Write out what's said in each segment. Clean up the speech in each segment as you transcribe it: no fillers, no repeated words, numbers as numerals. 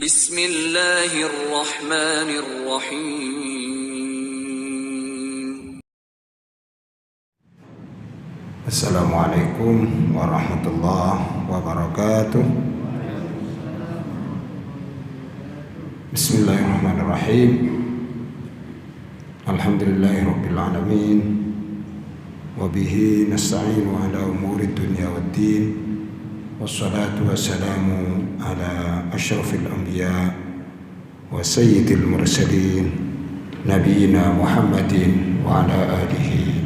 Bismillahirrahmanirrahim. Assalamualaikum warahmatullahi wabarakatuh. Bismillahirrahmanirrahim. Alhamdulillahirabbil alamin. Wa bihi nasta'inu ala umuri dunya waddin. Wassalatu wassalamu ala asyrafil anbiya wa sayyidil mursalin nabiyina Muhammadin wa ala alihi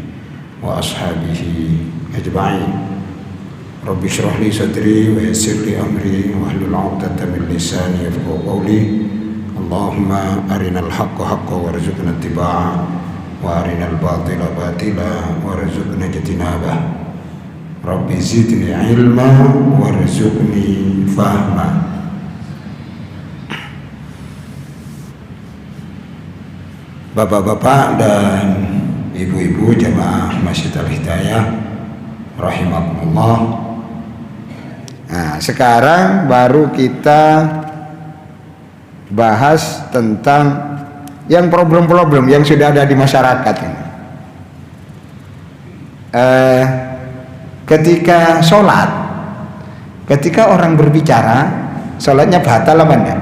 wa ashabihi ajma'in. Rabbi shrah li sadri wa yassir li amri wa hlul 'uqdatam min lisani yafqahu qawli. Allahumma arinal haqqa haqqan warzuqna ittiba'ah wa arinal batila batila warzuqna ijtinabah. Rabbi zidni ilma warzuqni fahma. Bapak-bapak dan ibu-ibu jamaah Masjid Al-Hidayah rahimakumullah. Nah, sekarang baru kita bahas tentang yang problem-problem yang sudah ada di masyarakat ini. Ketika sholat, ketika orang berbicara, sholatnya batal apa enggak?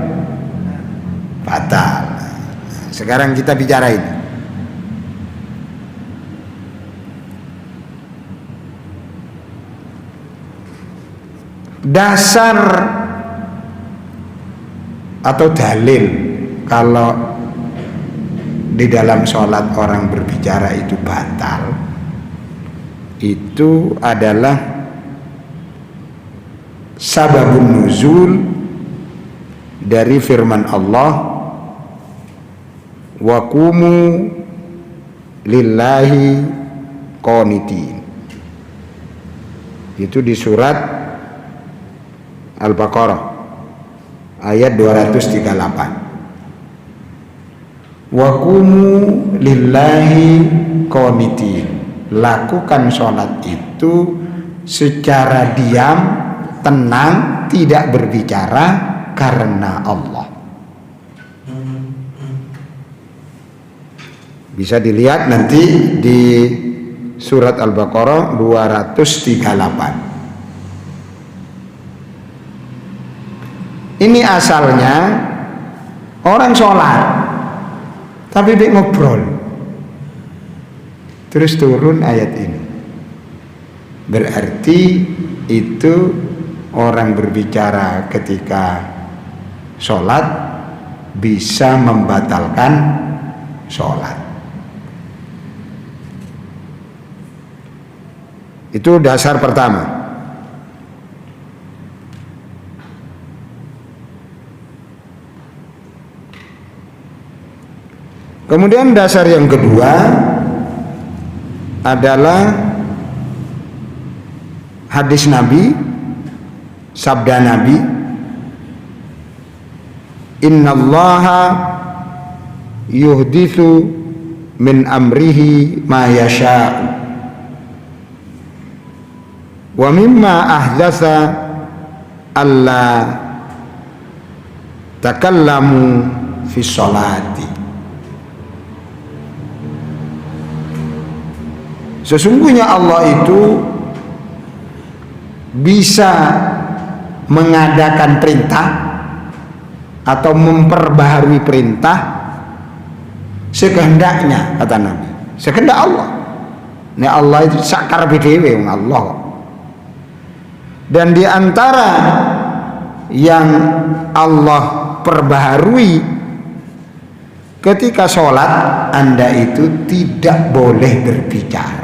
Batal. Sekarang kita bicara ini. Dasar atau dalil kalau di dalam sholat orang berbicara itu batal, itu adalah sababun nuzul dari firman Allah, wa qumu lillahi qanitin. Itu di surat Al-Baqarah ayat 238. Wa qumu lillahi qanitin. Lakukan sholat itu secara diam, tenang, tidak berbicara karena Allah. Bisa dilihat nanti di surat Al-Baqarah 238. Ini asalnya orang sholat tapi dia ngobrol, terus turun ayat ini. Berarti itu orang berbicara ketika sholat bisa membatalkan sholat. Itu dasar pertama. Kemudian dasar yang kedua adalah hadis Nabi, sabda Nabi, innallaha yuhditsu min amrihi ma yasha'u wa mimma ahdatsa alla takallamu fi sholati. Sesungguhnya Allah itu bisa mengadakan perintah atau memperbaharui perintah sekehendaknya, kata Nabi. Sekehendak Allah. Ini Allah itu sakar bdewe Allah. Dan di antara yang Allah perbaharui ketika sholat, Anda itu tidak boleh berbicara.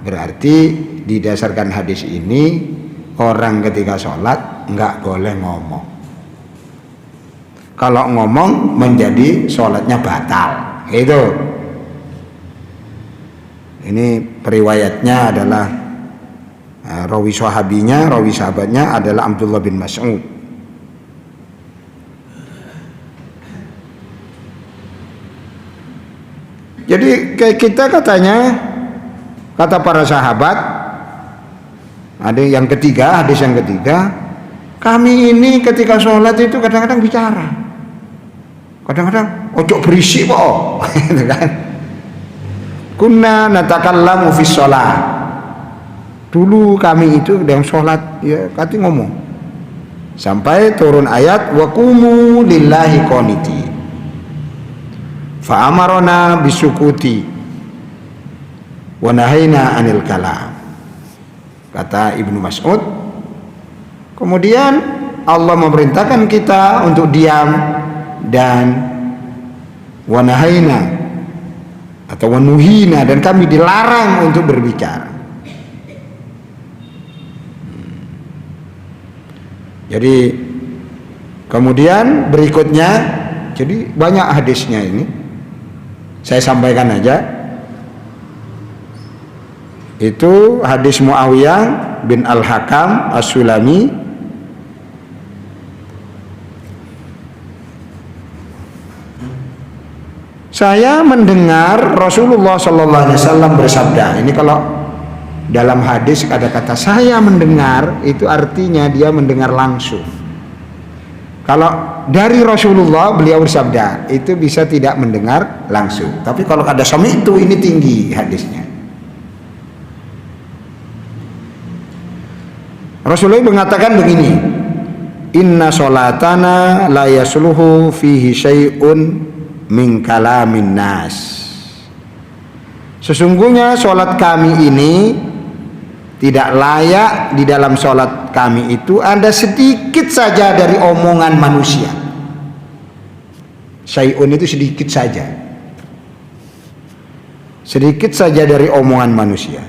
Berarti didasarkan hadis ini, orang ketika sholat nggak boleh ngomong. Kalau ngomong menjadi sholatnya batal. Itu. Ini periwayatnya adalah rawi sahabatnya adalah Abdullah bin Mas'ud. Jadi kayak kita katanya, kata para sahabat, ada yang ketiga, hadis yang ketiga, Kami ini ketika sholat itu kadang-kadang bicara, kadang-kadang ojo berisik kok, gitu kan? Kunna natakallamu fi sholat. Dulu kami itu dalam sholat ya kati ngomong, sampai turun ayat wa qumu lillahi qaniti. Fa amarona bisukuti wa nahaina anil kalam. Kata Ibnu Mas'ud, kemudian Allah memerintahkan kita untuk diam dan wanahaina atau wanuhina, dan kami dilarang untuk berbicara. Jadi kemudian berikutnya, jadi banyak hadisnya ini, saya sampaikan aja. Itu hadis Muawiyah bin Al-Hakam As-Sulami. Saya mendengar Rasulullah Sallallahu Alaihi Wasallam bersabda. Ini kalau dalam hadis ada kata saya mendengar, itu artinya dia mendengar langsung. Kalau dari Rasulullah beliau bersabda, itu bisa tidak mendengar langsung. Tapi kalau ada sami itu, ini tinggi hadisnya. Rasulullah mengatakan begini, inna sholatana la yasluhu fihi syai'un min kalamin nas. Sesungguhnya sholat kami ini tidak layak, di dalam sholat kami itu ada sedikit saja dari omongan manusia. Syai'un itu sedikit saja, sedikit saja dari omongan manusia.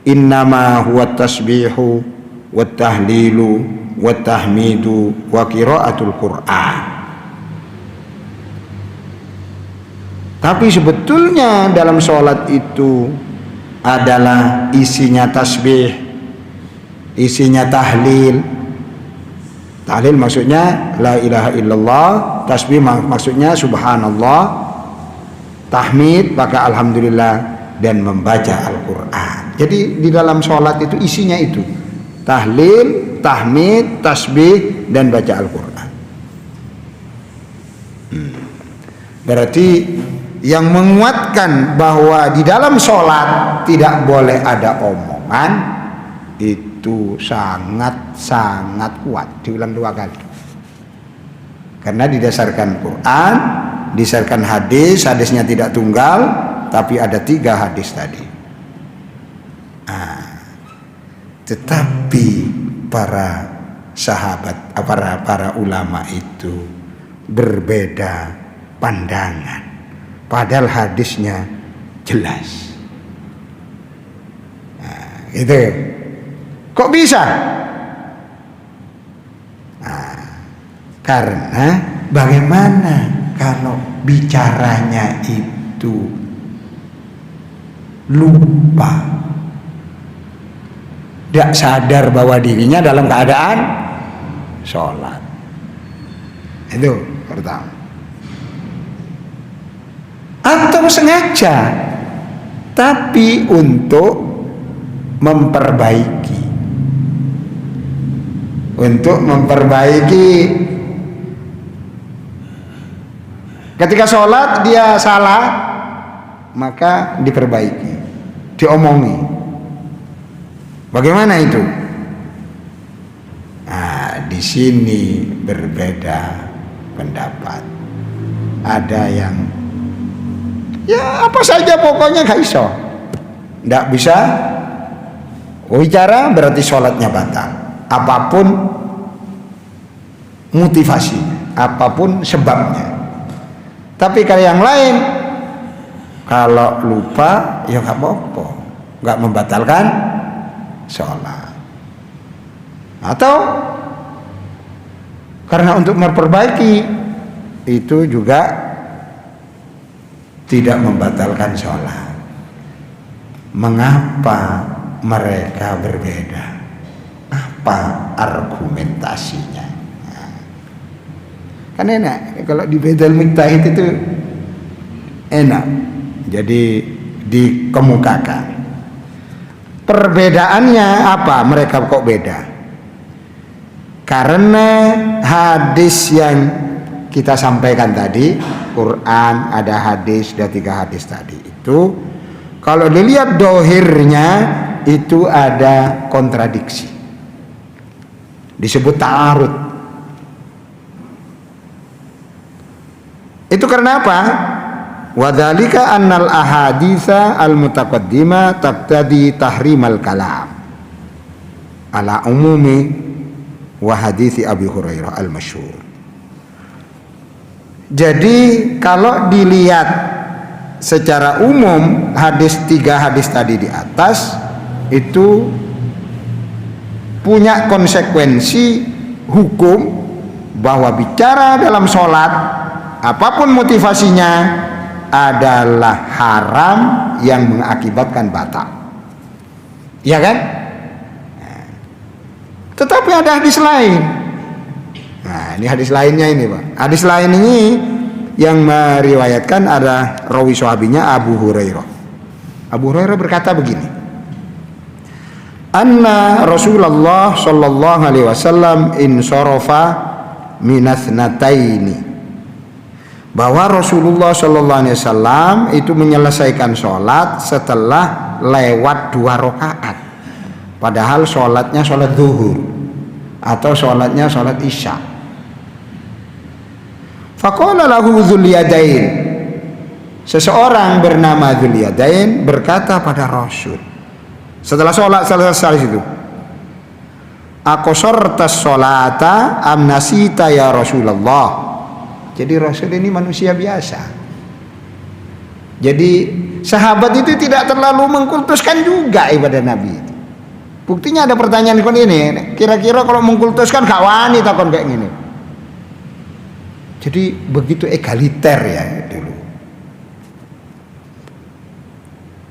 Innama huwa tasbihu wat tahlilu wat tahmidu wa qiraatul Qur'an. Tapi sebetulnya dalam sholat itu adalah isinya tasbih, isinya tahlil. Tahlil maksudnya la ilaha illallah, tasbih maksudnya subhanallah, tahmid maka alhamdulillah, dan membaca Al-Quran. Jadi di dalam sholat itu isinya itu tahlil, tahmid, tasbih, dan baca Al-Quran. Berarti yang menguatkan bahwa di dalam sholat tidak boleh ada omongan, itu sangat-sangat kuat. Diulang 2 kali. Karena didasarkan Quran, didasarkan hadis, hadisnya tidak tunggal, tapi ada 3 hadis tadi. Tetapi para sahabat, para ulama itu berbeda pandangan, padahal hadisnya jelas. Itu kok bisa? Karena bagaimana kalau bicaranya itu lupa, tidak sadar bahwa dirinya dalam keadaan sholat. Itu pertama. Atau sengaja, tapi untuk memperbaiki, ketika sholat dia salah, maka diperbaiki, diomongi. Bagaimana itu? Di sini berbeda pendapat. Ada yang ya apa saja pokoknya gak iso, nggak bisa bicara, berarti sholatnya batal. Apapun motivasinya, apapun sebabnya. Tapi kalau yang lain, kalau lupa ya nggak apa-apa, nggak membatalkan sholat. Atau karena untuk memperbaiki, itu juga tidak membatalkan sholat. Mengapa mereka berbeda? Apa argumentasinya? Kan enak kalau di Bedal Mujtahid itu enak, jadi dikemukakan. Perbedaannya apa? Mereka kok beda? Karena hadis yang kita sampaikan tadi, Quran ada hadis, ada 3 hadis tadi itu, kalau dilihat dohirnya itu ada kontradiksi, disebut ta'arud. Itu karena apa? Wadzalika annal ahaditsa al-mutaqaddimah taqtadi tahrimal kalam ala umumi wa hadithi Abi Hurairah al-masyhur. Jadi kalau dilihat secara umum hadis 3 hadis tadi di atas itu punya konsekuensi hukum bahwa bicara dalam sholat apapun motivasinya adalah haram yang mengakibatkan batal, ya kan? Tetapi ada hadis lain. Nah, ini hadis lainnya ini, Pak. Hadis lain ini yang meriwayatkan ada rawi sahabinya Abu Hurairah. Abu Hurairah berkata begini. Anna Rasulullah sallallahu alaihi wasallam insarafa minathnataini. Bahwa Rasulullah sallallahu alaihi wasallam itu menyelesaikan sholat setelah lewat 2 rakaat. Padahal sholatnya sholat zuhur atau sholatnya sholat isya. Faqala lahu Dzul Yadain, seseorang bernama Dzul Yadain berkata pada Rasul setelah sholat selesai itu, aqsartas sholata am nasita ya Rasulullah. Jadi Rasul ini manusia biasa. Jadi sahabat itu tidak terlalu mengkultuskan juga ibadah Nabi itu. Buktinya ada pertanyaan kon ini, kira-kira kalau mengkultuskan gak wani takon kayak gini. Jadi begitu egaliter ya dulu.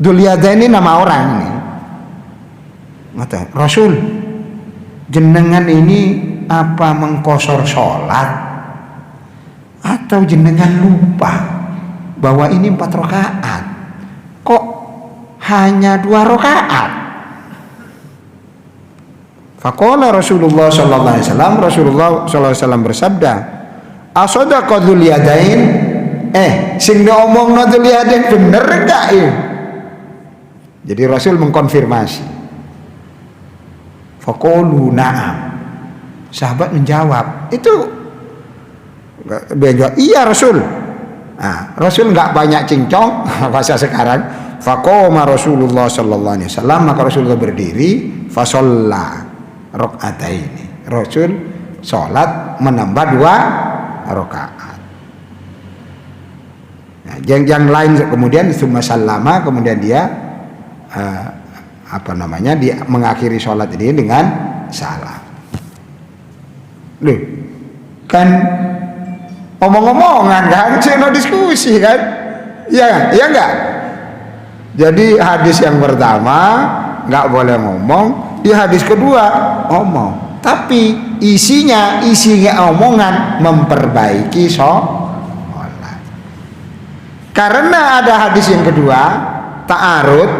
Dzul Yadain ini nama orang ini. Mata Rasul, jenengan ini apa mengkosor sholat atau jenengan lupa bahwa ini 4 rakaat? Kok hanya 2 rakaat? Faqala Rasulullah sallallahu alaihi wasallam, Rasulullah sallallahu alaihi wasallam bersabda, "Asadaqa Dzul Yadain?" Sing diomongno Dzul Yadain bener enggak ya? Jadi Rasul mengkonfirmasi. Faqalu na'am. Sahabat menjawab, itu menjawab, iya Rasul. Nah, Rasul enggak banyak cincong bahasa sekarang. Faqama Rasulullah sallallahu alaihi wasallam, maka Rasulullah berdiri, fasalla rakaataini. Rasul salat menambah 2 rakaat. Nah, yang lain kemudian summa sallama, kemudian dia dia mengakhiri salat ini dengan salam. Loh, kan omong-omongan kan, cuma diskusi kan? Iya, iya enggak? Jadi hadis yang pertama enggak boleh ngomong, di hadis kedua ngomong. Tapi isinya omongan memperbaiki sholat. Karena ada hadis yang kedua, ta'arud,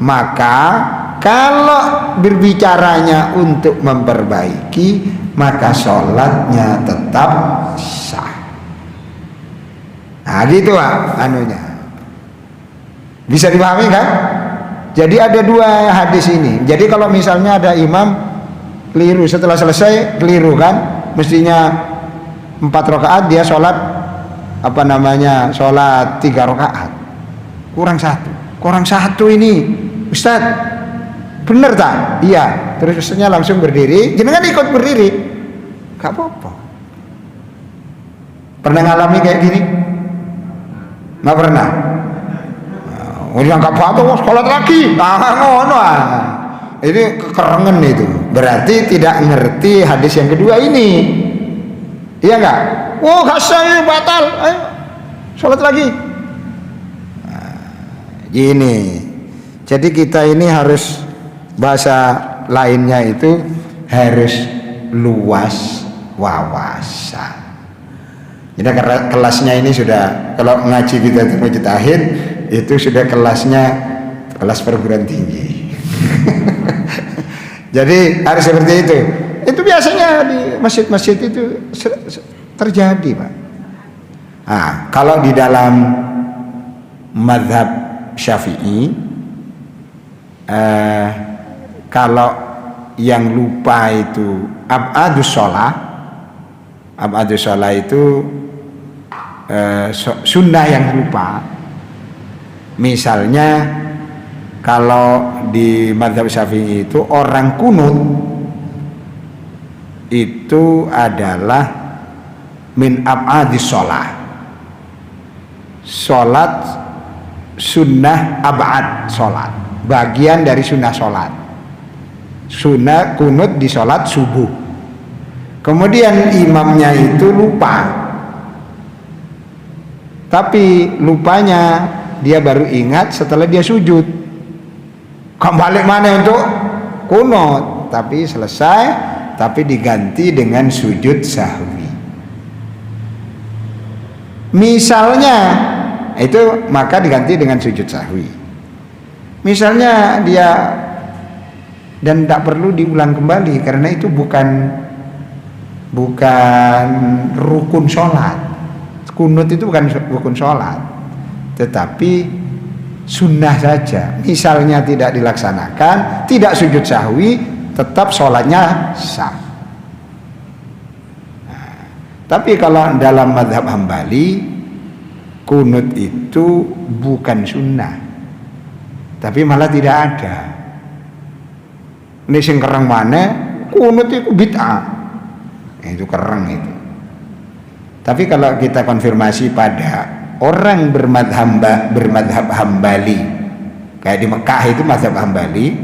maka kalau berbicaranya untuk memperbaiki, maka sholatnya tetap sah. Nah gitu Pak anunya. Bisa dipahami kan? Jadi ada 2 hadis ini. Jadi kalau misalnya ada imam keliru, setelah selesai keliru kan, mestinya 4 rakaat, dia sholat sholat 3 rakaat, kurang 1 ini Ustaz, bener tak? Iya. Terus Ustaznya langsung berdiri, jenengan ikut berdiri, gak apa-apa. Pernah ngalami kayak gini? Gak pernah. Yang gak apa-apa, sholat lagi. Ngono. Ini kekerengan itu. Berarti tidak ngerti hadis yang kedua ini. Iya enggak? Oh, gak sah, batal. Ayo, sholat lagi. Nah, gini. Jadi kita ini harus, bahasa lainnya itu harus luas wawasan. Jadi kelasnya ini sudah, kalau ngaji kita mujtahid itu sudah kelas perguruan tinggi. Jadi harus seperti itu. Itu biasanya ada di masjid-masjid itu terjadi, Pak. Nah, kalau di dalam mazhab Syafi'i, kalau yang lupa itu abadus sholah itu sunnah yang lupa. Misalnya kalau di mazhab Syafi'i itu orang kunut itu adalah min abadis sholah. Sholat sunnah abad sholat, bagian dari sunnah sholat. Sunnah kunut di sholat subuh. Kemudian imamnya itu lupa, tapi lupanya dia baru ingat setelah dia sujud. Kembali mana untuk kunut, tapi selesai, tapi diganti dengan sujud sahwi. Misalnya itu maka diganti dengan sujud sahwi. Misalnya dia, dan tak perlu diulang kembali karena itu bukan rukun sholat. Kunut itu bukan rukun sholat, tetapi sunnah saja. Misalnya tidak dilaksanakan, tidak sujud sahwi, tetap sholatnya sah. Tapi kalau dalam mazhab Hambali, kunut itu bukan sunnah, tapi malah tidak ada. Ini sing kereng mana? Kunut itu bid'ah. Itu kereng itu. Tapi kalau kita konfirmasi pada orang bermadhab Hambali, kayak di Mekah itu mazhab Hambali,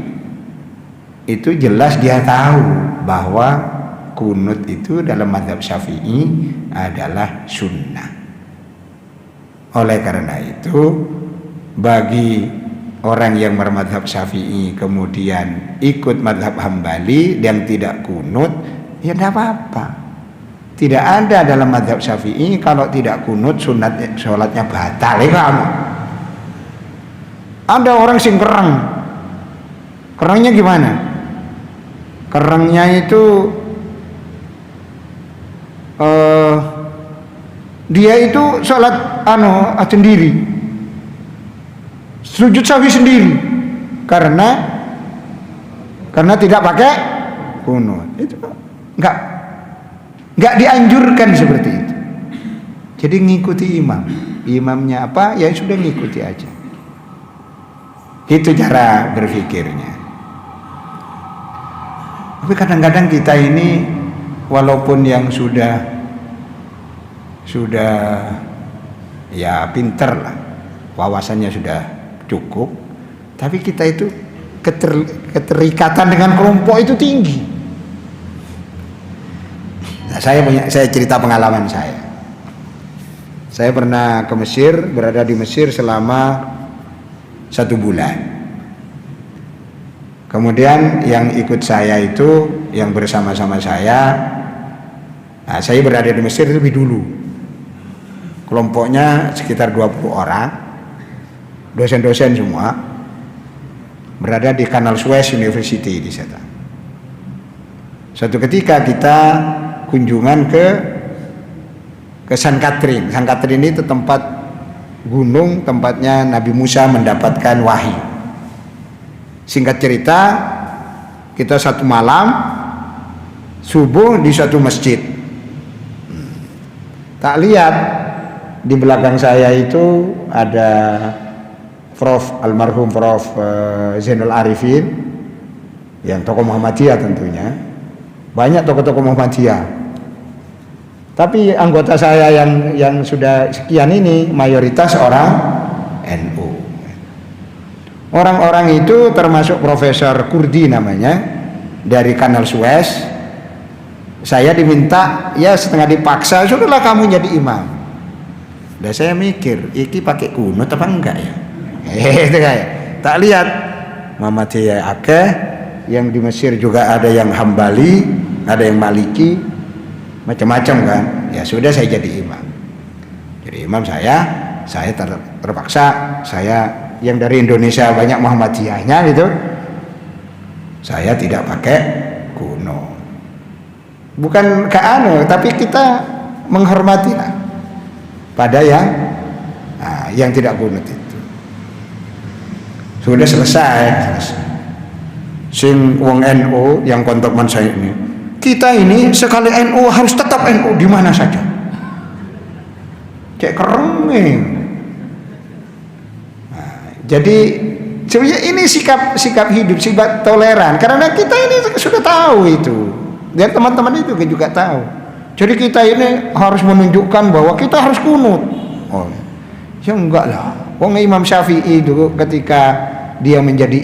itu jelas dia tahu bahwa kunut itu dalam mazhab Syafi'i adalah sunnah. Oleh karena itu, bagi orang yang bermadhab Syafi'i kemudian ikut mazhab Hambali yang tidak kunut, ya tidak apa-apa. Tidak ada dalam mazhab Syafi'i kalau tidak kunut sholatnya batal. Kamu ada orang sing kereng. Kerengnya gimana? Kerengnya itu dia itu sholat sendiri, sujud sahwi sendiri karena tidak pakai kunut. Itu enggak dianjurkan seperti itu. Jadi ngikuti imamnya apa ya sudah ngikuti aja. Itu cara berpikirnya. Tapi kadang-kadang kita ini walaupun yang sudah ya pinter lah, wawasannya sudah cukup, tapi kita itu keterikatan dengan kelompok itu tinggi. Nah, saya cerita pengalaman saya. Saya pernah ke Mesir, berada di Mesir selama 1 bulan. Kemudian yang ikut saya itu, yang bersama-sama saya, nah, saya berada di Mesir lebih dulu. Kelompoknya sekitar 20 orang, dosen-dosen semua, berada di Canal Suez University di sana. Suatu ketika kita kunjungan ke San Catherine. San Catherine itu tempat gunung, tempatnya Nabi Musa mendapatkan wahyu. Singkat cerita, kita 1 malam subuh di suatu masjid. Tak lihat di belakang saya itu ada almarhum Prof. Zainul Arifin, yang tokoh Muhammadiyah tentunya. Banyak tokoh-tokoh Muhammadiyah. Tapi anggota saya yang sudah sekian ini mayoritas orang NU. Orang-orang itu termasuk Profesor Kurdi namanya, dari Canal Suez. Saya diminta, ya setengah dipaksa, sudahlah kamu jadi imam. Dan saya mikir, iki pakai kunut apa enggak ya? Itu kayak tak lihat Muhammadiyah akeh, yang di Mesir juga ada yang Hambali, ada yang Maliki, macam-macam kan. Ya sudah, saya jadi imam. Jadi imam saya terpaksa, saya yang dari Indonesia banyak Muhammadiyahnya gitu, saya tidak pakai kunut. Bukan tapi kita menghormati lah pada yang tidak kunut itu. Sudah selesai. Sing wong NU yang kontakman saya ini, kita ini sekali NU harus tetap NU di mana saja. Cek kerengeng. Jadi sebenarnya ini sikap hidup, sikap toleran, karena kita ini sudah tahu itu, dan teman-teman itu juga tahu. Jadi kita ini harus menunjukkan bahwa kita harus kunut. Oh, ya enggak lah. Wong Imam Syafi'i itu ketika dia menjadi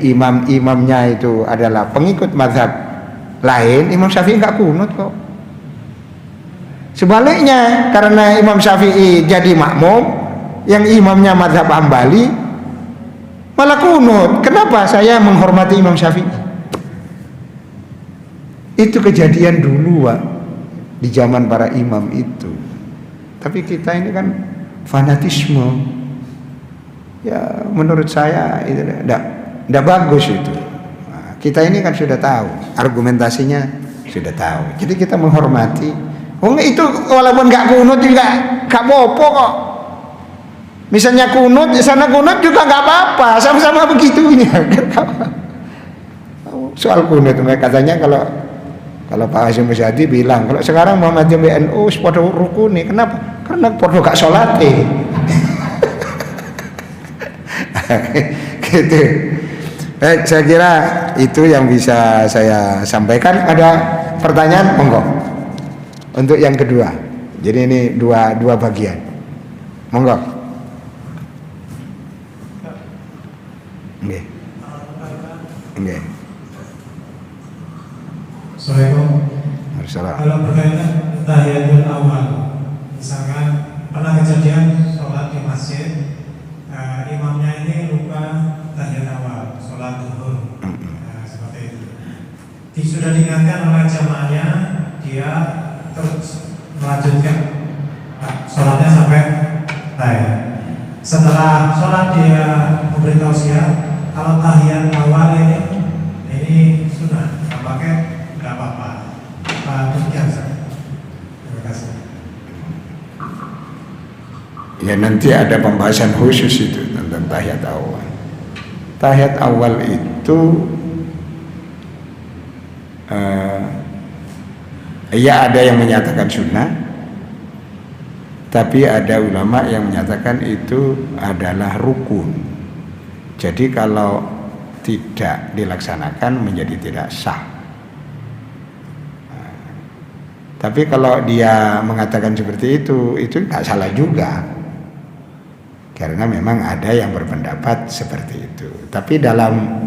imamnya itu adalah pengikut mazhab lain, Imam Syafi'i enggak kunut kok. Sebaliknya, karena Imam Syafi'i jadi makmum, yang imamnya mazhab Hambali malah kunut. Kenapa? Saya menghormati Imam Syafi'i. Itu kejadian dulu, Pak, di zaman para imam itu. Tapi kita ini kan fanatisme. Ya, menurut saya itu tidak bagus itu. Nah, kita ini kan sudah tahu, argumentasinya sudah tahu. Jadi kita menghormati. Itu walaupun nggak kunut juga nggak apa-apa kok. Misalnya kunut, di sana kunut juga nggak apa-apa, sama-sama begitunya. Soal kunut, katanya kalau Pak Hasyim Musyadi bilang, kalau sekarang Muhammadiyah BNU pada rukuni, kenapa? Karena pada gak sholat gitu. Saya kira itu yang bisa saya sampaikan. Ada pertanyaan, monggo. Untuk yang kedua, jadi ini dua bagian, monggo. Oke. Assalamualaikum. Kalau berkaitan tahiyatul awal, misalkan pernah kejadian sholat di masjid, imamnya ini lupa tahiyat awal, sholat zuhur, seperti itu. Sudah diingatkan oleh jamaahnya, dia terus melanjutkan sholatnya sampai tahiyat. Setelah sholat dia memberi tausiah, kalau tahiyat awal ini sunnah, pakai nggak apa-apa. Demikian, terima kasih. Ya, nanti ada pembahasan khusus itu tentang tahiyat awal. Tahiyat awal itu ya ada yang menyatakan sunnah, tapi ada ulama yang menyatakan itu adalah rukun. Jadi kalau tidak dilaksanakan menjadi tidak sah. Tapi kalau dia mengatakan seperti itu nggak salah juga, karena memang ada yang berpendapat seperti itu. Tapi dalam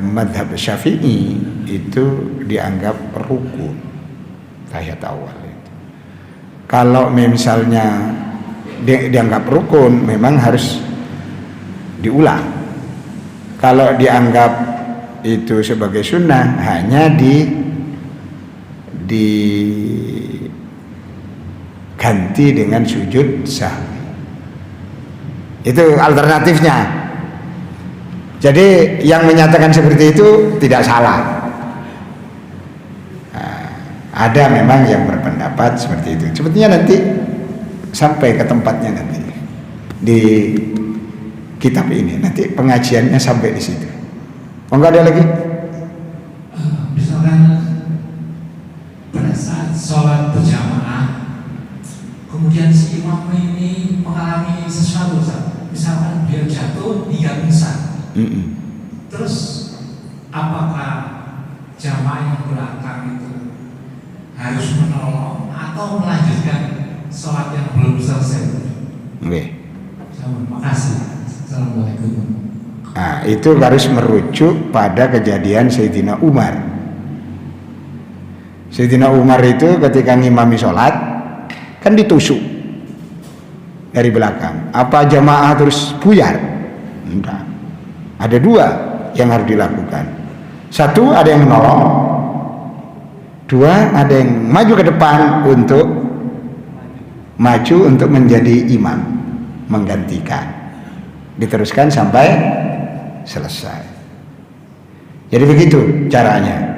mazhab Syafi'i itu dianggap rukun tahiyat awal itu. Kalau misalnya dianggap rukun, memang harus diulang. Kalau dianggap itu sebagai sunnah, hanya diganti dengan sujud sahwi. Itu alternatifnya. Jadi yang menyatakan seperti itu tidak salah. Ada memang yang berpendapat seperti itu. Sepertinya nanti sampai ke tempatnya nanti di kitab ini, nanti pengajiannya sampai di situ. Enggak ada lagi? Misalkan pada saat sholat berjamaah, kemudian si imam ini mengalami sesuatu, misalkan dia jatuh hingga pingsan. Terus apakah jamaah yang belakang itu harus menolong atau melanjutkan sholat yang belum selesai? Terima kasih. Assalamualaikum. Nah, itu harus merujuk pada kejadian Sayyidina Umar. Sayyidina Umar itu ketika ngimami sholat kan ditusuk dari belakang. Apa jamaah terus buyar? Enggak. Ada dua yang harus dilakukan. Satu, ada yang menolong. Dua, ada yang maju ke depan untuk menjadi imam, menggantikan. Diteruskan sampai selesai. Jadi begitu caranya.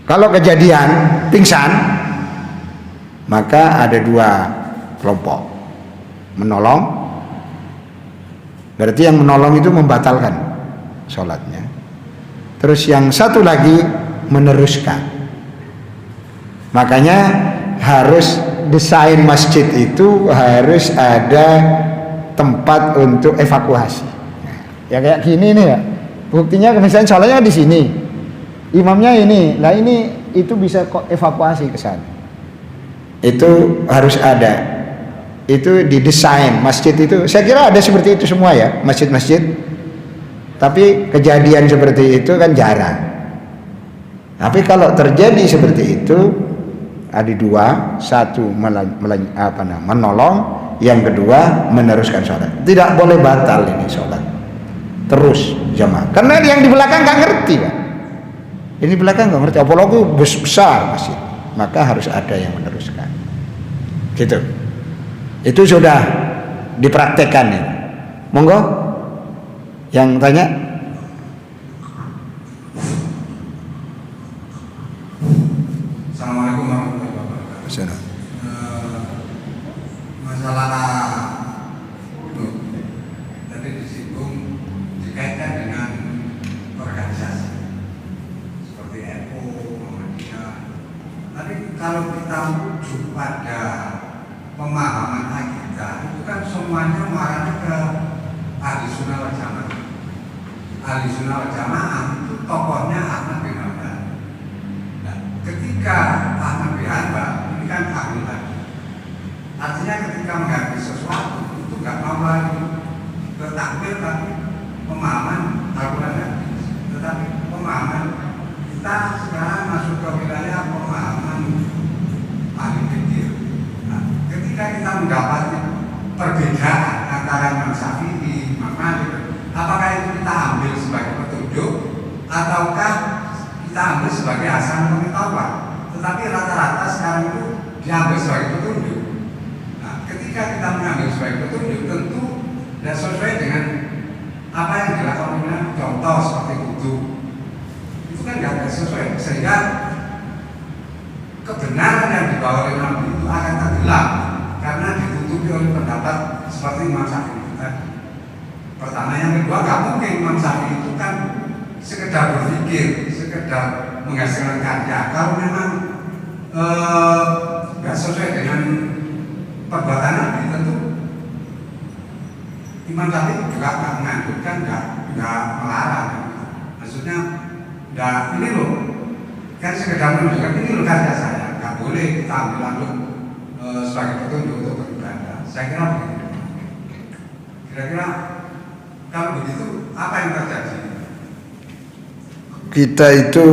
Kalau kejadian pingsan, maka ada dua kelompok menolong. Berarti yang menolong itu membatalkan sholatnya. Terus yang satu lagi meneruskan. Makanya harus desain masjid itu harus ada tempat untuk evakuasi. Ya kayak gini nih ya. Buktinya misalnya sholatnya di sini, imamnya ini, lah ini itu bisa kok evakuasi ke sana. Itu harus ada. Itu didesain masjid itu. Saya kira ada seperti itu semua ya, masjid-masjid. Tapi kejadian seperti itu kan jarang. Tapi kalau terjadi seperti itu, ada dua, satu menolong, yang kedua meneruskan sholat. Tidak boleh batal ini sholat. Terus jamaah. Karena yang di belakang nggak ngerti, Pak. Ini belakang nggak ngerti, apalagi besar masjid. Maka harus ada yang meneruskan. Gitu. Itu sudah dipraktekkan ya. Monggo yang tanya. Assalamualaikum warahmatullahi wabarakatuh. Masalah itu tadi disinggung dikaitkan dengan organisasi seperti NU, Muhammadiyah. Tapi kalau kita merujuk pada pemahaman akidah itu kan semuanya mengarah ke ahli sunnah wal jamaah. Ahli sunnah wal jamaah itu tokohnya Ahmad bin Hanbal. Nah, ketika Ahmad bin Hanbal ini kan ahli hadis, artinya ketika menghadapi sesuatu itu nggak mau lagi bertakwil tapi pemahaman Al-Quran hadis, tetapi pemahaman kita sekarang masuk ke wilayah pemahaman ahli fikih. Ketika kita mendapati perbedaan antara Imam Syafi'i, Imam Malik, apakah itu kita ambil sebagai petunjuk ataukah kita ambil sebagai asal pengetahuan? Tetapi rata-rata sekarang itu diambil sebagai petunjuk. Nah, ketika kita mengambil sebagai petunjuk, tentu tidak sesuai dengan apa yang dilakukan oleh contoh seperti wudu. Itu kan tidak sesuai, sehingga kebenaran yang dibawa oleh Nabi itu akan tenggelam karena ditutupi oleh pendapat seperti Imam Syafi'i tadi. Pertama, yang kedua, nggak mungkin Imam Syafi'i itu kan sekedar berpikir, sekedar menghasilkan karya. Kalau memang nggak sesuai dengan perbuatan Nabi, tentu Imam Syafi'i juga nggak menganjurkan, nggak melarang. Maksudnya, nggak ini loh, kan sekedar menunjukkan ini loh karya saya, nggak boleh kita ambil langsung sebagai petunjuk untuk beribadah. Saya kira begitu. Kira-kira kalau begitu apa yang terjadi? Kita itu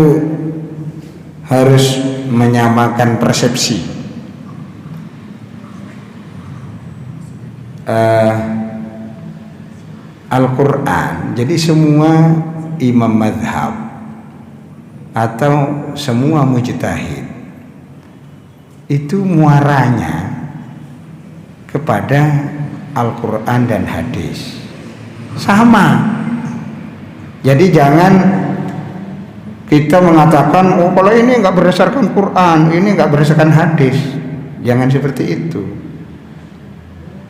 harus menyamakan persepsi. Al-Quran, jadi semua imam madhab atau semua mujtahid itu muaranya kepada Al-Quran dan hadis sama. Jadi jangan kita mengatakan, oh kalau ini nggak berdasarkan Quran, ini nggak berdasarkan hadis. Jangan seperti itu.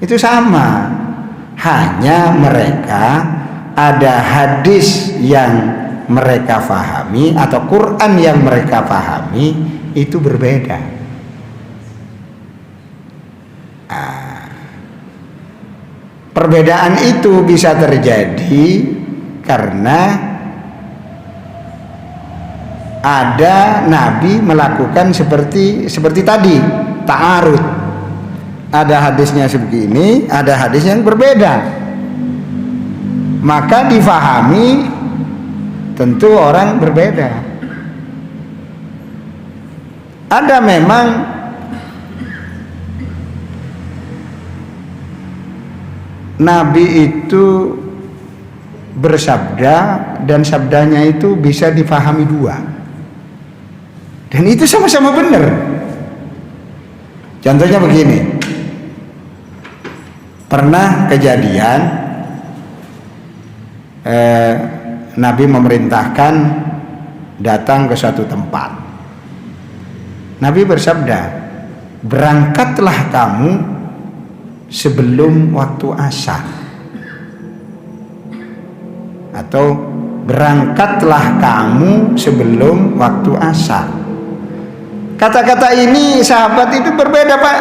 Itu sama. Hanya mereka ada hadis yang mereka pahami atau Quran yang mereka pahami itu berbeda. Perbedaan itu bisa terjadi karena ada nabi melakukan seperti tadi, ta'arud. Ada hadisnya sebegini, ada hadis yang berbeda. Maka difahami tentu orang berbeda. Ada memang Nabi itu bersabda dan sabdanya itu bisa difahami dua, dan itu sama-sama benar. Contohnya begini, pernah kejadian Nabi memerintahkan datang ke suatu tempat. Nabi bersabda, berangkatlah kamu sebelum waktu asar, atau berangkatlah kamu sebelum waktu asar. Kata-kata ini sahabat itu berbeda, Pak.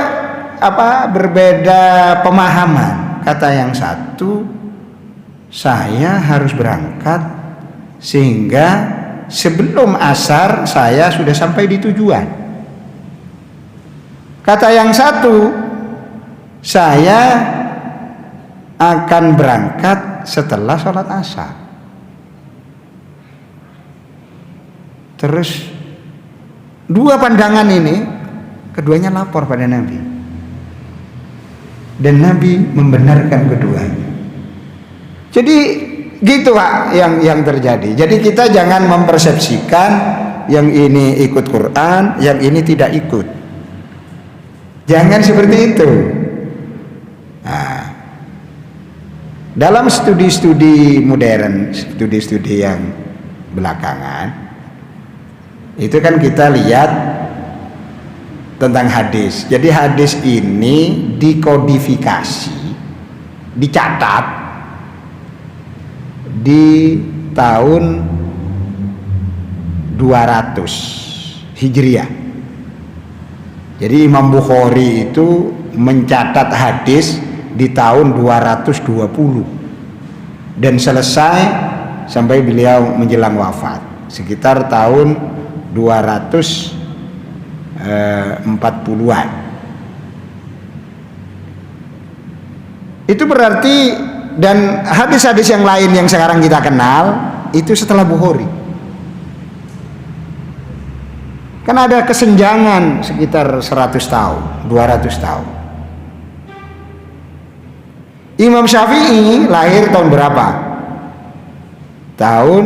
Berbeda pemahaman. Kata yang satu, saya harus berangkat sehingga sebelum asar saya sudah sampai di tujuan. Kata yang satu, saya akan berangkat setelah sholat asar. Terus dua pandangan ini keduanya lapor pada Nabi, dan Nabi membenarkan keduanya. Jadi gitu Pak yang terjadi. Jadi kita jangan mempersepsikan yang ini ikut Quran, yang ini tidak ikut. Jangan seperti itu. Nah, dalam studi-studi modern, studi-studi yang belakangan, itu kan kita lihat tentang hadis. Jadi hadis ini dikodifikasi, dicatat di tahun 200 Hijriah. Jadi Imam Bukhari itu mencatat hadis di tahun 220 dan selesai sampai beliau menjelang wafat sekitar tahun 240-an. Itu berarti, dan hadis-hadis yang lain yang sekarang kita kenal itu setelah Bukhari. Kan ada kesenjangan sekitar 100 tahun, 200 tahun. Imam Syafi'i lahir tahun berapa? Tahun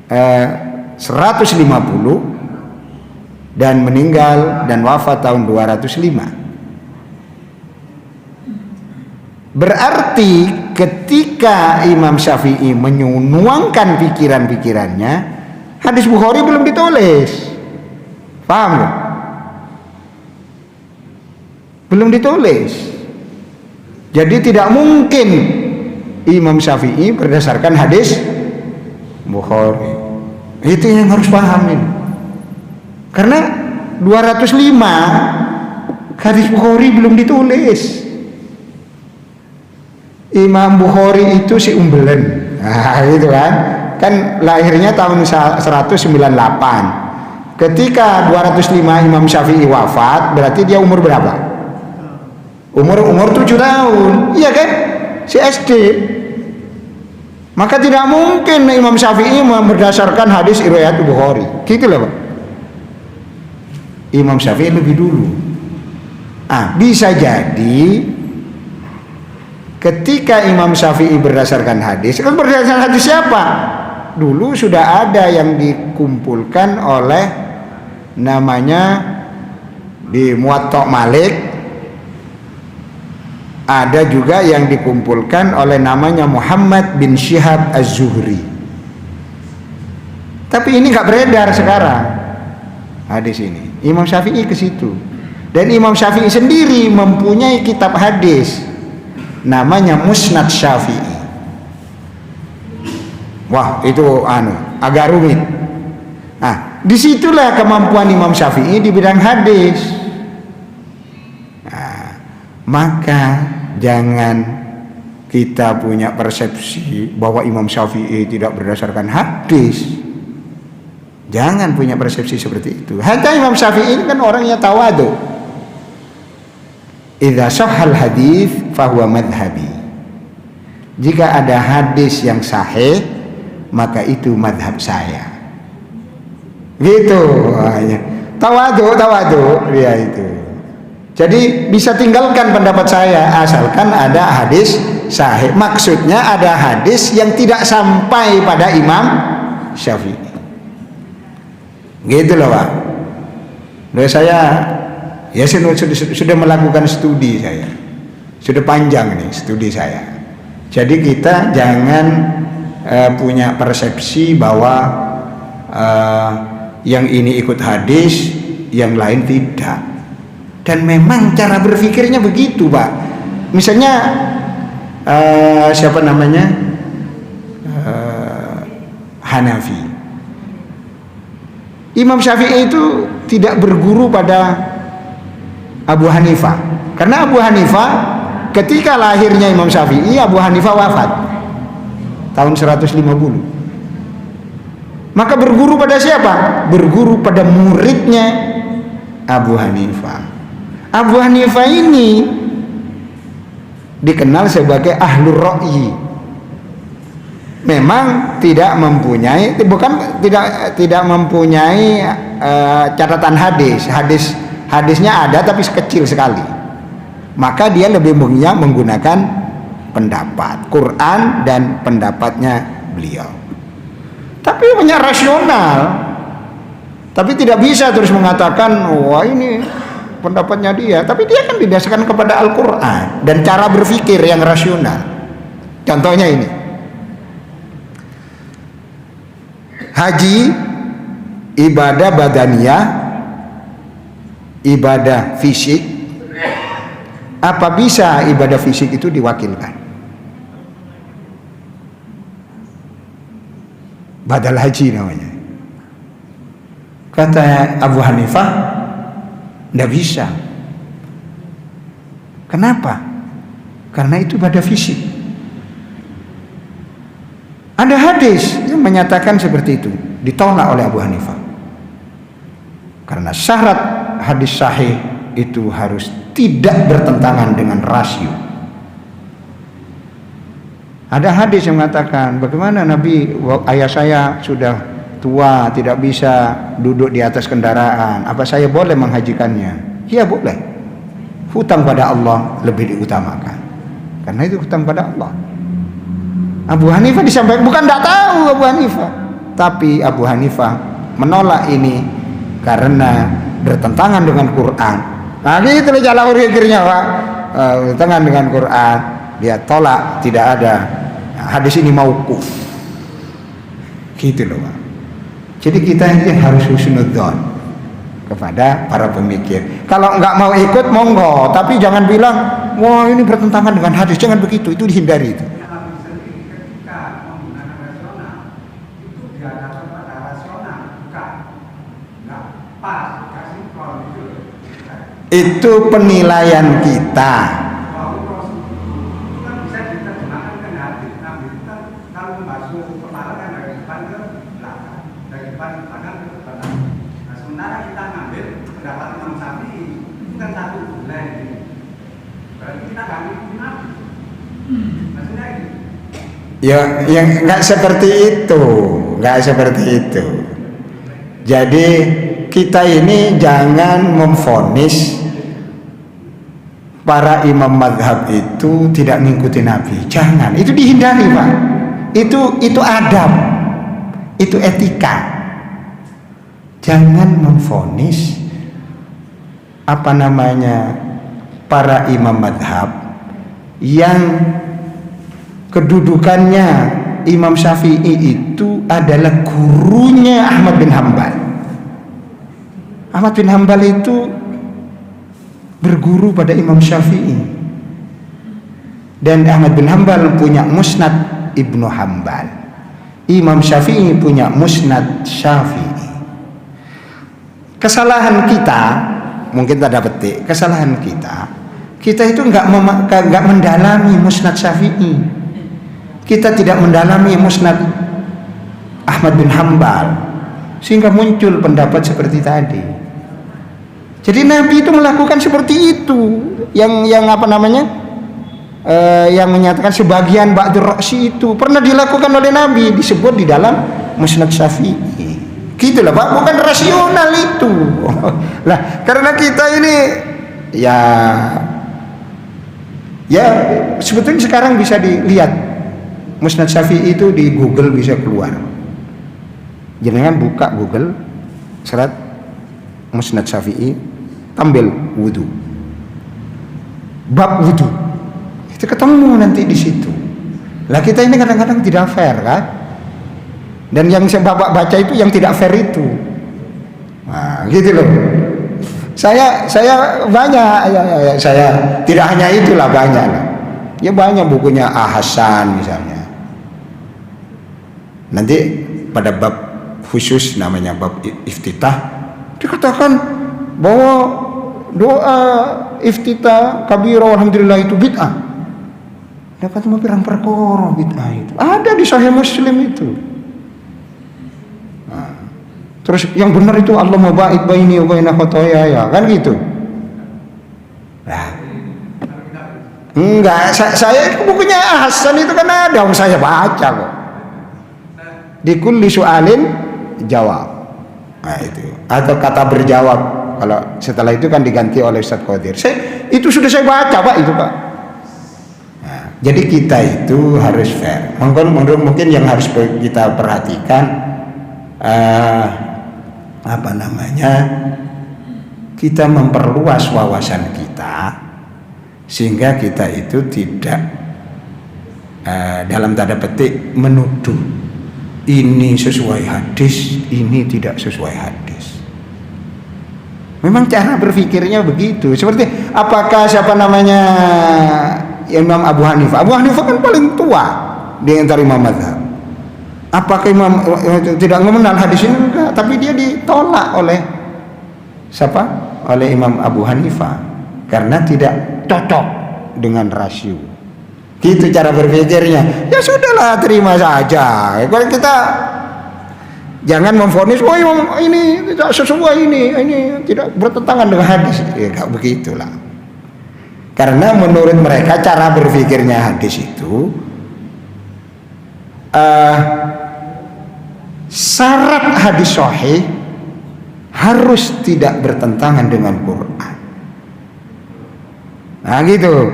150 dan meninggal dan wafat tahun 205. Berarti ketika Imam Syafi'i menuangkan pikiran-pikirannya, hadis Bukhari belum ditulis. Paham gak? Belum ditulis. Jadi tidak mungkin Imam Syafi'i berdasarkan hadis Bukhari. Itu yang harus paham ini. Karena 205 hadis Bukhari belum ditulis. Imam Bukhari itu si umbelen. Nah, gitu kan. Kan lahirnya tahun 198. Ketika 205 Imam Syafi'i wafat, berarti dia umur berapa? Umur 7 tahun. Iya kan? Si SD. Maka tidak mungkin Imam Syafi'i berdasarkan hadis riwayat Bukhari. Gitu loh, Pak. Imam Syafi'i lebih dulu. Bisa jadi ketika Imam Syafi'i berdasarkan hadis, kan berdasarkan hadis siapa? Dulu sudah ada yang dikumpulkan oleh namanya di Muwatta Malik, ada juga yang dikumpulkan oleh namanya Muhammad bin Syihab Az-Zuhri. Tapi ini nggak beredar sekarang hadis ini. Imam Syafi'i ke situ, dan Imam Syafi'i sendiri mempunyai kitab hadis namanya Musnad Syafi'i. Wah, itu agak rumit. Nah, disitulah kemampuan Imam Syafi'i di bidang hadis. Nah, maka jangan kita punya persepsi bahwa Imam Syafi'i tidak berdasarkan hadis. Jangan punya persepsi seperti itu. Hanya Imam Syafi'i ini kan orangnya tawadu. Idza sahhal hadis fahuwa madhhabi. Jika ada hadis yang sahih, maka itu madhab saya. Gitu. Tawadu dia itu. Jadi bisa tinggalkan pendapat saya asalkan ada hadis sahih. Maksudnya ada hadis yang tidak sampai pada Imam Syafi'i. Gitu loh, Pak. Saya sudah melakukan studi saya. Sudah panjang nih studi saya. Jadi kita jangan punya persepsi bahwa yang ini ikut hadis, yang lain tidak. Dan memang cara berpikirnya begitu, Pak. Misalnya siapa namanya, Hanafi. Imam Syafi'i itu tidak berguru pada Abu Hanifah, karena Abu Hanifah ketika lahirnya Imam Syafi'i, Abu Hanifah wafat tahun 150. Maka berguru pada siapa? Berguru pada muridnya Abu Hanifah. Abu Hanifah ini dikenal sebagai ahlur ra'yi. Memang tidak mempunyai catatan hadisnya ada tapi kecil sekali. Maka dia lebih banyak menggunakan pendapat Quran dan pendapatnya beliau. Tapi banyak rasional. Tapi tidak bisa terus mengatakan wah ini pendapatnya dia, tapi dia kan didasarkan kepada Al-Quran dan cara berpikir yang rasional. Contohnya ini, haji, ibadah badaniyah, ibadah fisik. Apa bisa ibadah fisik itu diwakilkan? Badal haji namanya. Kata Abu Hanifah, tidak bisa. Kenapa? Karena itu ibadah fisik. Ada hadis yang menyatakan seperti itu, ditolak oleh Abu Hanifah. Karena syarat hadis sahih itu harus tidak bertentangan dengan rasio. Ada hadis yang mengatakan, bagaimana Nabi, ayah saya sudah tua, tidak bisa duduk di atas kendaraan, apa saya boleh menghajikannya? Ya boleh. Hutang pada Allah lebih diutamakan, karena itu hutang pada Allah. Abu Hanifah disampaikan, bukan tidak tahu Abu Hanifah, tapi Abu Hanifah menolak ini karena bertentangan dengan Quran. Nah itu jalan pikirnya, Pak. Bertentangan dengan Quran, dia tolak, tidak ada. Nah, hadis ini mauquf. Gitu loh, Pak. Jadi kita ini harus husnudzon kepada para pemikir. Kalau nggak mau ikut monggo, tapi jangan bilang wah ini bertentangan dengan hadis, jangan begitu, itu dihindari itu. Itu penilaian kita. Ya, yang nggak seperti itu, nggak seperti itu. Jadi kita ini jangan memvonis para imam madhab itu tidak mengikuti Nabi. Jangan, itu dihindari, Pak. Itu adab, itu etika. Jangan memvonis para imam madhab yang kedudukannya Imam Syafi'i itu adalah gurunya Ahmad bin Hambal. Ahmad bin Hambal itu berguru pada Imam Syafi'i, dan Ahmad bin Hambal punya Musnad Ibnu Hambal. Imam Syafi'i punya Musnad Syafi'i. Kesalahan kita, mungkin tanda petik, kesalahan kita itu nggak mendalami Musnad Syafi'i. Kita tidak mendalami Musnad Ahmad bin Hambal, sehingga muncul pendapat seperti tadi. Jadi Nabi itu melakukan seperti itu, yang menyatakan sebagian ba'dur ra'si itu pernah dilakukan oleh Nabi, disebut di dalam Musnad Syafi'i. Gitulah, Pak, bukan rasional itu. Lah, karena kita ini ya sebetulnya sekarang bisa dilihat Musnad Syafi'i itu di Google bisa keluar. Jangan buka Google, serat Musnad Syafi'i, tampil wudu, bab wudu, itu ketemu nanti di situ. Lah kita ini kadang-kadang tidak fair kan? Dan yang Bapak baca itu yang tidak fair itu. Nah, gitu loh. Saya banyak saya tidak hanya itulah, banyak lah. Ya banyak bukunya Hasan misalnya. Nanti pada bab khusus namanya bab iftitah dikatakan bahwa doa iftitah kabira alhamdulillah itu bid'ah. Dapat mau pirang perkara bid'ah itu. Ada di Sahih Muslim itu. Nah, terus yang benar itu Allah mabait baini wa baina khotoya, kan gitu. Nah, enggak, saya bukunya Hasan itu kan ada, saya baca kok. Di kulli su'alin jawab. Nah itu. Atau kata berjawab. Kalau setelah itu kan diganti oleh Ustaz Qadir. Itu sudah saya baca Pak itu Pak. Nah, jadi kita itu harus fair. Mungkin yang harus kita perhatikan kita memperluas wawasan kita sehingga kita itu tidak dalam tanda petik menuduh ini sesuai hadis, ini tidak sesuai hadis. Memang cara berpikirnya begitu. Seperti apakah Imam Abu Hanifah? Abu Hanifah kan paling tua di antara imam mazhab. Apakah Imam tidak mengenal hadis ini? Enggak, tapi dia ditolak oleh siapa? Oleh Imam Abu Hanifah karena tidak cocok dengan rasio. Gitu cara berpikirnya. Ya sudahlah, terima saja. Kalau kita jangan memvonis, oh ini tidak sesuai, ini tidak bertentangan dengan hadis. Ya enggak begitulah. Karena menurut mereka cara berpikirnya hadis itu syarat hadis sahih harus tidak bertentangan dengan Quran. Nah gitu.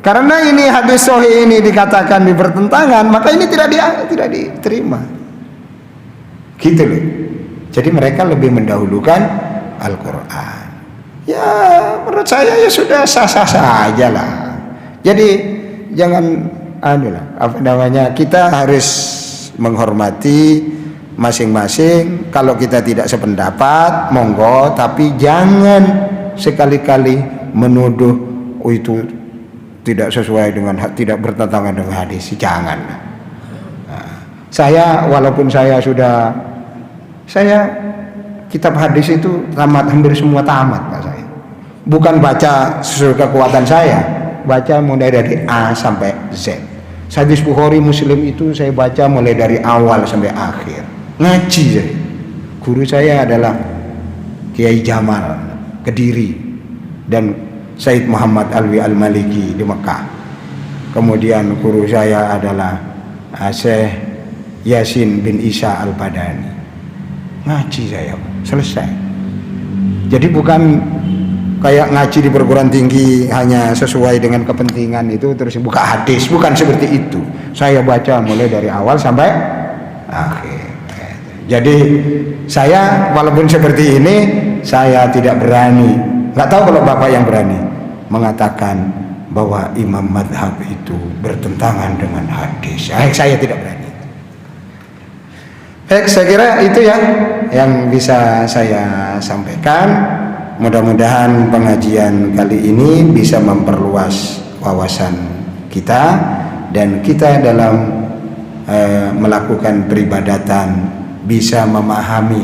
Karena ini hadis sahih ini dikatakan bertentangan, maka ini tidak diterima. Gitu loh. Jadi mereka lebih mendahulukan Al-Quran. Ya menurut saya ya sudah sah-sah saja lah. Jadi jangan kita harus menghormati masing-masing. Kalau kita tidak sependapat monggo, tapi jangan sekali-kali menuduh itu tidak sesuai dengan, tidak bertentangan dengan hadis. Jangan. Saya walaupun saya kitab hadis itu hampir semua tamat Pak saya. Bukan baca sesuai kekuatan saya, baca mulai dari A sampai Z. Hadis Bukhari Muslim itu saya baca mulai dari awal sampai akhir. Ngaji saya. Guru saya adalah Kiai Jamal Kediri dan Said Muhammad Alwi Al-Maliki di Mekah. Kemudian guru saya adalah Syekh Yasin bin Isa Al-Badani. Ngaji saya, selesai. Jadi bukan kayak ngaji di perguruan tinggi hanya sesuai dengan kepentingan itu terus buka hadis, bukan seperti itu. Saya baca mulai dari awal sampai akhir. Jadi saya walaupun seperti ini saya tidak berani, nggak tahu kalau Bapak yang berani mengatakan bahwa imam madhab itu bertentangan dengan hadis. Saya tidak berani. Saya kira itu yang bisa saya sampaikan. Mudah-mudahan pengajian kali ini bisa memperluas wawasan kita dan kita dalam melakukan peribadatan bisa memahami.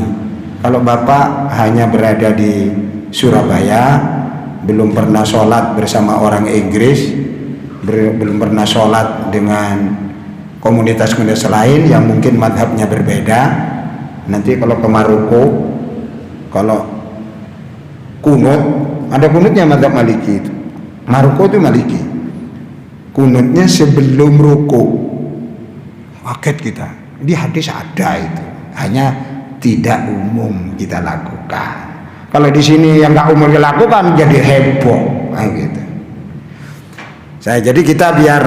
Kalau Bapak hanya berada di Surabaya, belum pernah sholat bersama orang Inggris, belum pernah sholat dengan komunitas-komunitas lain yang mungkin madhabnya berbeda. Nanti kalau ke Maroko, kalau kunut, ada kunutnya madhab Maliki itu. Maroko itu Maliki, kunutnya sebelum ruku. Kaget kita, di hadis ada itu, hanya tidak umum kita lakukan. Kalau di sini yang nggak umum dilakukan jadi heboh, gitu. Jadi kita biar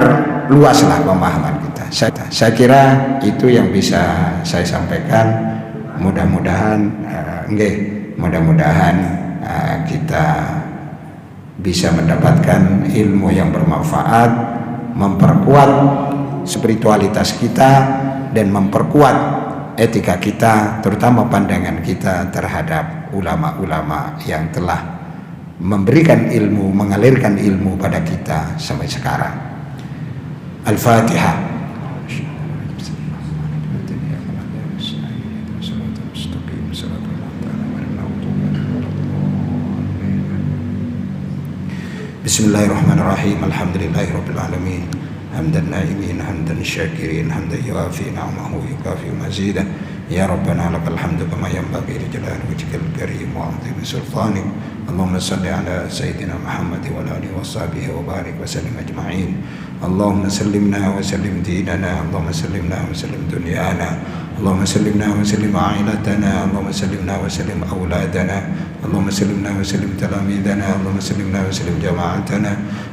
luas lah pemahaman kita. Saya kira itu yang bisa saya sampaikan. Mudah-mudahan, mudah-mudahan kita bisa mendapatkan ilmu yang bermanfaat, memperkuat spiritualitas kita dan memperkuat etika kita, terutama pandangan kita terhadap ulama-ulama yang telah memberikan ilmu, mengalirkan ilmu pada kita sampai sekarang. Al-Fatihah. Bismillahirrahmanirrahim. Alhamdulillahirabbil alamin. Hamdan na'imin, hamdan syakirin, hamdan yuafi ni'amahu yukafi mazidah. Ya Rabbana lakal hamdu kama yanbaghi li jalali wajhikal karim wa 'azimi sultanik. Allahumma salli ala sayyidina Muhammad wa ala alihi wa sahbihi wa barik wa sallim ajma'in. Allahumma sallimna wa sallim dinana, Allahumma sallimna wa sallim dunyana, Allahumma sallimna wa sallim a'ilatana, Allahumma sallimna wa sallim awladana, Allahumma sallimna wa sallim talamidana, Allahumma sallimna wa sallim jama'atana,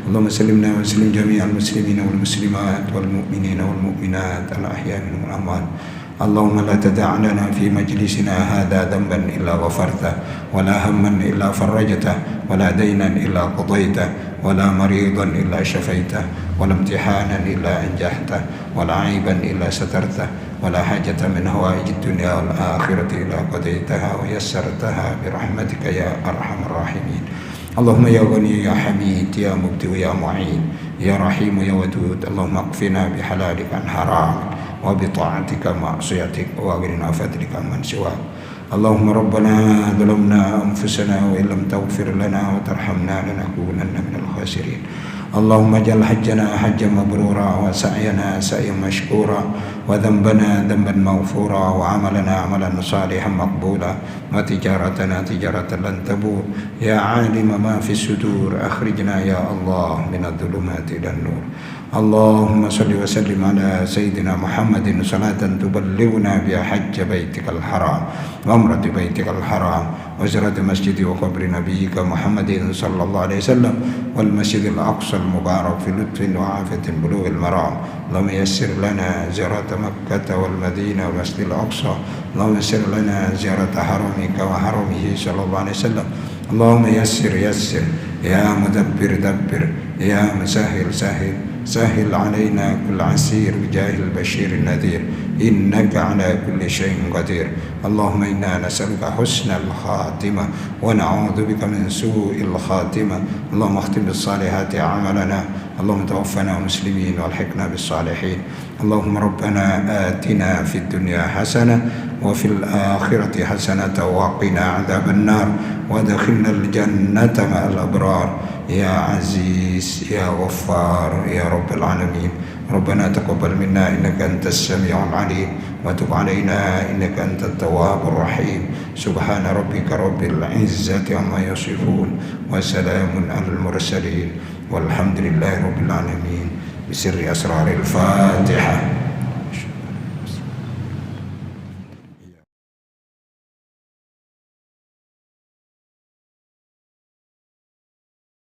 Allahumma sallimna wa sallim jami'al muslimina wal muslimat wal mu'minina wal mu'minat al ahya'i minhum wal amwat. اللهم لا تدع لنا في مجلسنا هذا ذنبا إلا غفرته ولا هما إلا فرجته ولا دينا إلا قضيته ولا مريضا إلا شفيته ولا امتحانا إلا أنجحته ولا عيبا إلا سترته ولا حاجة من هوائج الدنيا والآخرة إلا قضيتها ويسرتها برحمتك يا أرحم الراحمين. اللهم يا غني يا حميد يا مبدئ يا معين يا رحيم يا ودود، اللهم اكفنا بحلالك عن حرامك وبطاعتك معصيتك واغننا فضلك عمن سواك. اللهم ربنا ظلمنا أنفسنا وإن لم تغفر لنا وترحمنا لنكونن من الخاسرين. اللهم اجعل حجنا حجا مبرورا وسعينا سعيا مشكورا وذنبنا ذنبا مغفورا وعملنا عملا صالحا مقبولا وتجارتنا تجارة لن تبور. يا عالم ما في الصدور أخرجنا يا الله من الظلمات إلى النور. اللهم صل وسلم على سيدنا محمد صلاة تبلغنا بها حج بيتك الحرام وعمرة بيتك الحرام وزيارة مسجد وقبر نبيك محمد صلى الله عليه وسلم والمسجد الأقصى المبارك في لطف وعافية بلوغ المرام. اللهم يسر لنا زيارة مكة والمدينة والمسجد الأقصى. اللهم يسر لنا زيارة حرمك وحرمه صلى الله عليه وسلم. اللهم يسر يسر يا مدبر دبر يا مسهل سهل سهل علينا كل عسير بجاه البشير النذير إنك على كل شيء قدير. اللهم إنا نسألك حسن الخاتمة ونعوذ بك من سوء الخاتمة. اللهم اختم بالصالحات عملنا. اللهم توفنا مسلمين والحقنا بالصالحين. اللهم ربنا آتنا في الدنيا حسنة وفي الآخرة حسنة وقنا عذاب النار وادخلنا الجنة مع الأبرار يا عزيز يا غفار يا رب العالمين. ربنا تقبل منا إنك أنت السميع العليم وتب علينا إنك أنت التواب الرحيم. سبحان ربك رب العزة عما يصفون وسلام على المرسلين والحمد لله رب العالمين. بسر أسرار الفاتحة.